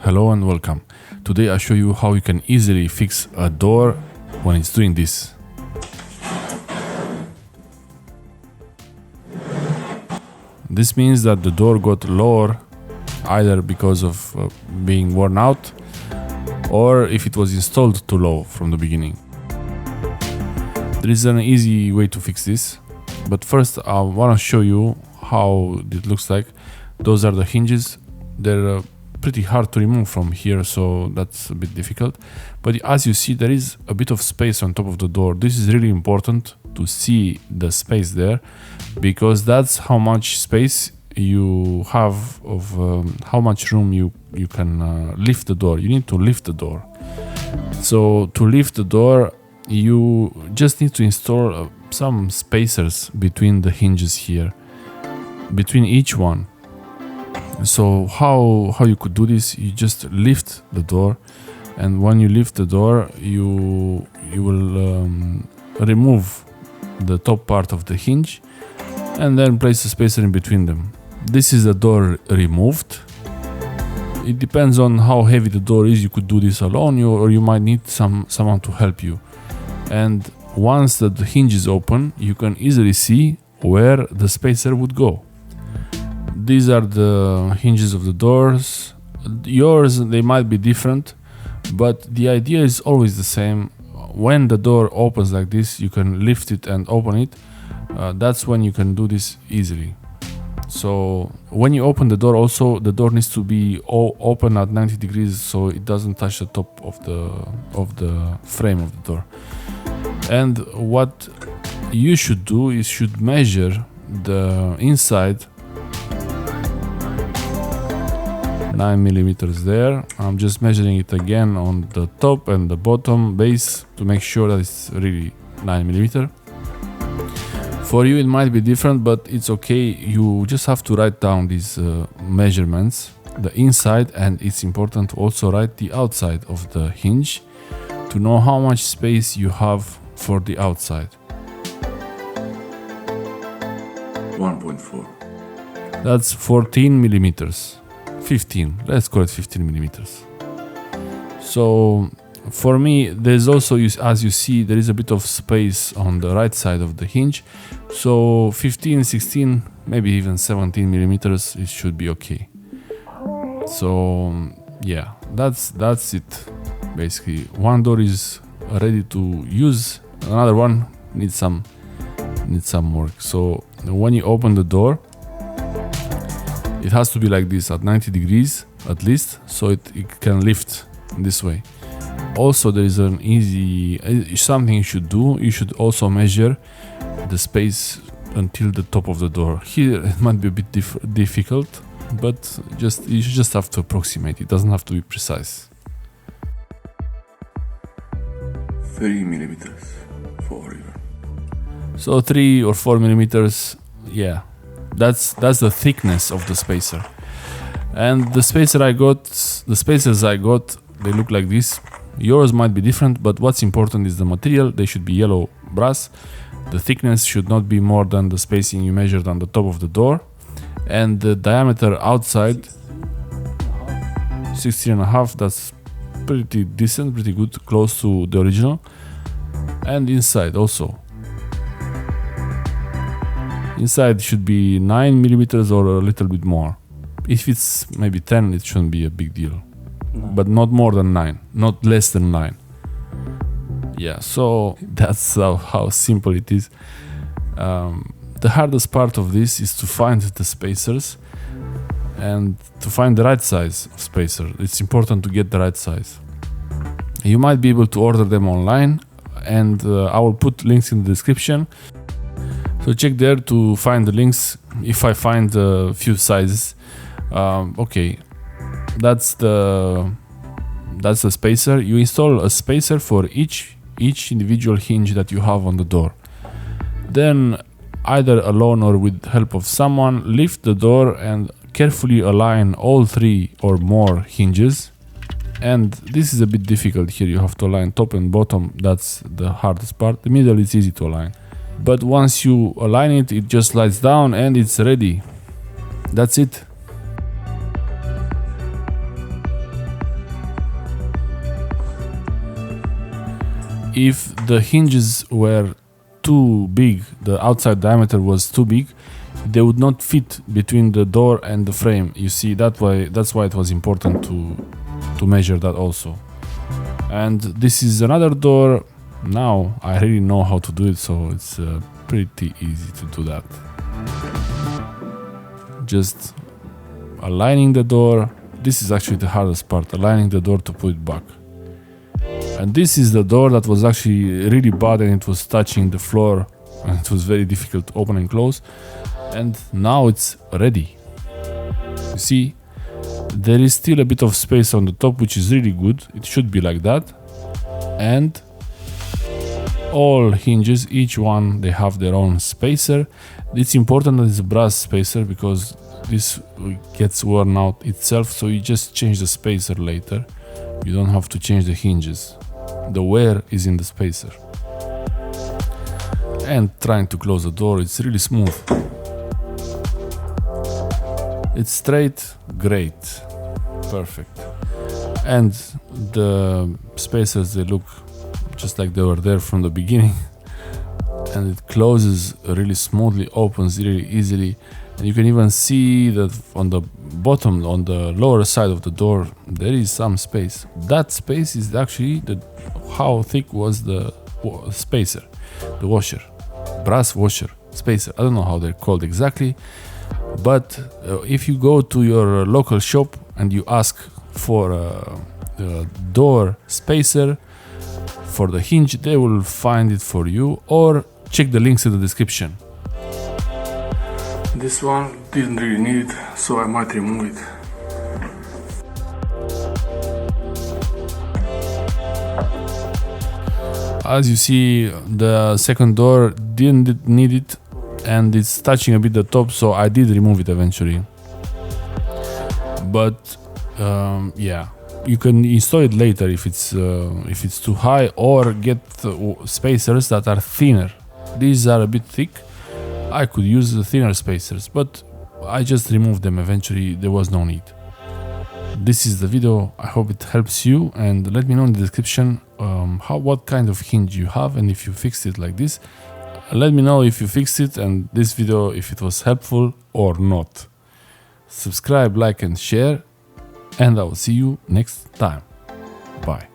Hello and welcome. Today I show you how you can easily fix a door when it's doing this. This means that the door got lower either because of being worn out or if it was installed too low from the beginning. There is an easy way to fix this, but first I want to show you how it looks like. Those are the hinges. They're pretty hard to remove from here, so that's a bit difficult. But as you see, there is a bit of space on top of the door. This is really important to see the space there, because that's how much space you have of how much room you can lift the door. You need to lift the door. So to lift the door, you just need to install some spacers between the hinges here, between each one. So how you could do this? You just lift the door, and when you lift the door, you will remove the top part of the hinge and then place a spacer in between them. This is the door removed. It depends on how heavy the door is. You could do this alone, or you might need someone to help you. And once the hinge is open, you can easily see where the spacer would go. These are the hinges of the doors. Yours, they might be different, but the idea is always the same. When the door opens like this, you can lift it and open it. That's when you can do this easily. So when you open the door, also the door needs to be open at 90 degrees so it doesn't touch the top of the frame of the door. And what you should do is should measure the inside 9 millimeters there. I'm just measuring it again on the top and the bottom base to make sure that it's really 9 millimeter. For you it might be different, but it's okay. You just have to write down these measurements, the inside, and it's important to also write the outside of the hinge to know how much space you have for the outside. 1.4. That's 14 millimeters. 15, let's call it 15 millimeters. So for me, there's also, as you see, there is a bit of space on the right side of the hinge. So 15, 16, maybe even 17 millimeters, it should be okay. So yeah, that's it. Basically, one door is ready to use, another one needs some work. So when you open the door, it has to be like this at 90 degrees at least, so it can lift this way. Also, there is an easy something you should do. You should also measure the space until the top of the door. Here it might be a bit difficult, but you just have to approximate. It doesn't have to be precise. 3 millimeters, 4 even. So 3 or 4 millimeters, yeah. That's the thickness of the spacer. And the spacers I got, they look like this. Yours might be different, but what's important is the material. They should be yellow brass. The thickness should not be more than the spacing you measured on the top of the door. And the diameter outside, 16.5, that's pretty decent, pretty good, close to the original. And inside also. Inside should be 9 millimeters or a little bit more. If it's maybe 10, it shouldn't be a big deal. But not more than 9, not less than 9. Yeah, so that's how simple it is. The hardest part of this is to find the spacers and to find the right size of spacer. It's important to get the right size. You might be able to order them online, and I will put links in the description. So check there to find the links if I find a few sizes. Okay, that's the spacer. You install a spacer for each individual hinge that you have on the door. Then either alone or with help of someone, lift the door and carefully align all 3 or more hinges. And this is a bit difficult here. You have to align top and bottom. That's the hardest part. The middle is easy to align. But once you align it, it just slides down and it's ready. That's it. if the hinges were too big, the outside diameter was too big, they would not fit between the door and the frame. You see, that's why it was important to measure that also. And this is another door. Now I really know how to do it, so it's pretty easy to do that. Just aligning the door. This is actually the hardest part, aligning the door to put it back. And this is the door that was actually really bad, and it was touching the floor, and it was very difficult to open and close. And now it's ready. You see, there is still a bit of space on the top, which is really good. It should be like that. And all hinges, each one, they have their own spacer. It's important that it's a brass spacer because this gets worn out itself, so you just change the spacer later. You don't have to change the hinges. The wear is in the spacer. And trying to close the door, it's really smooth. It's straight, great, perfect. And the spacers, they look just like they were there from the beginning. And it closes really smoothly, opens really easily. And you can even see that on the bottom, on the lower side of the door, there is some space. That space is actually how thick was the spacer, the washer, brass washer, spacer. I don't know how they're called exactly, but if you go to your local shop and you ask for a door spacer for the hinge, they will find it for you, or check the links in the description. This one didn't really need it, so I might remove it. As you see, the second door didn't need it, and it's touching a bit the top, so I did remove it eventually. But yeah, you can install it later if it's too high, or get spacers that are thinner. These are a bit thick. I could use the thinner spacers, but I just removed them eventually. There was no need. This is the video. I hope it helps you, and let me know in the description what kind of hinge you have, and if you fixed it like this. Let me know if you fixed it, and this video, if it was helpful or not. Subscribe, like and share, and I will see you next time. Bye.